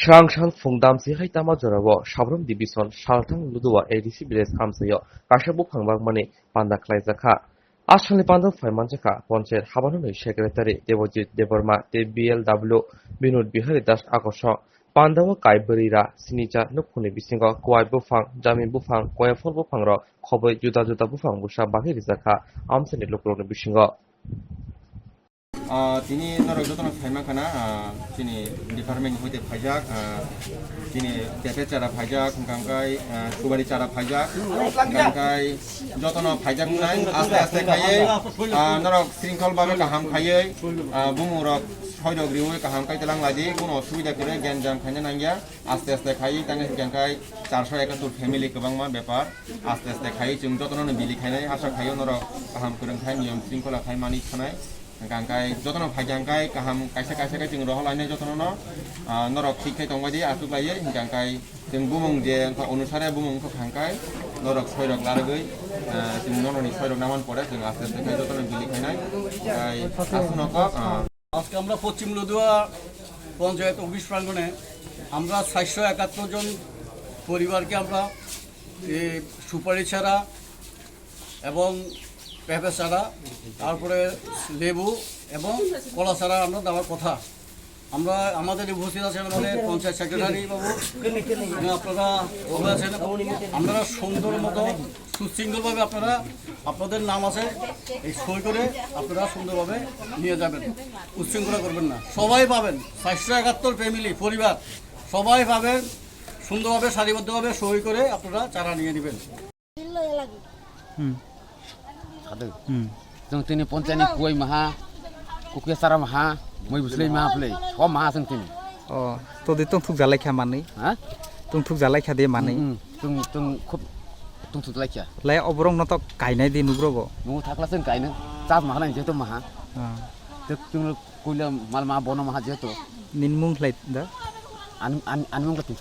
Srangshan Fungdam si hai tama jorawo Shabrum Division Shaltang Luduwa ADC Village Amsayo Kashabu Pangbang Mani Panda Klaizaka Ashanli Panda Faimanjaka Ponchet Habanui Secretary Devojit Deborma TBLW Binud Bihari Das Akosho Pandawa Kaiberira Sinija Nukuni Bisingo Kwai Bufang Jami Bufang Koyafon Bufangro Kobe Juda Juda Bufang Busha Bahiri Zaka Amsani Lukron Bishingo Tini noro jotono faima kana tini department hoite phajak tini tepe chara phajak gangkai subari chara phajak gangkai jotono phajak nai aste aste khaye noro shrinkol babe kaham khaye bumurok hoidok riwe kaham kai telang ladi kono osubida kore gyan jam khanya nangya aste aste khaye tane gangkai 471 family kobangma bepar aste aste khaye chung jotono bili khainai asa khayo noro kaham kurang khai niyam shrinkola khai mani khanai gangkai jotono phajangkai kaham kaisa kaisa kai chung roholaine jotono no norok thik khai tongbaidi asuklaye gangkai chung bumung je onusare bumung ko khangkai norok soirok largoi chung noroni soirok naman pore chung aste aste khai jotono bili khainai kai asunoko আজকে আমরা পশ্চিম লদুয়া panchayat office প্রাঙ্গণে আমরা 771 জন পরিবারকে আমরা সুপারি চারা এবং পেঁপে চারা তারপরে লেবু এবং কলা চারা আমরা দেওয়ার কথা আমরা আমাদের উপস্থিত আছেন আমাদের পঞ্চায়েত সেক্রেটারি বাবু আপনারা আছেন আপনারা সুন্দর মতো সুশৃঙ্খলভাবে আপনারা আপনাদের নাম আছে এই সই করে আপনারা সুন্দরভাবে নিয়ে যাবেন উচ্ছৃঙ্খলা করবেন না সবাই পাবেন 771 ফ্যামিলি পরিবার সবাই পাবেন সুন্দরভাবে সারিবদ্ধভাবে সই করে আপনারা চারা নিয়ে নেবেন जों दिनै पन्चायतनि गय माहा कुकिया सारा माहा मै बुस्लै माहा प्लै सब माहा जों दिनै तो दे तुम थुक जालाय ख्या मानै हा तुम थुक जालाय ख्या दे मानै जों खुब तुंथुत लायखिया लाय अबरं नत गायनाय दे नुब्रबो न'आव थाख्ला जों गायनो चास माहा लायनो जेहेतु माहा जों कइला माल माहा बन माहा जेहेतु निनमुं लाय दा आनि मुंगा तुंथु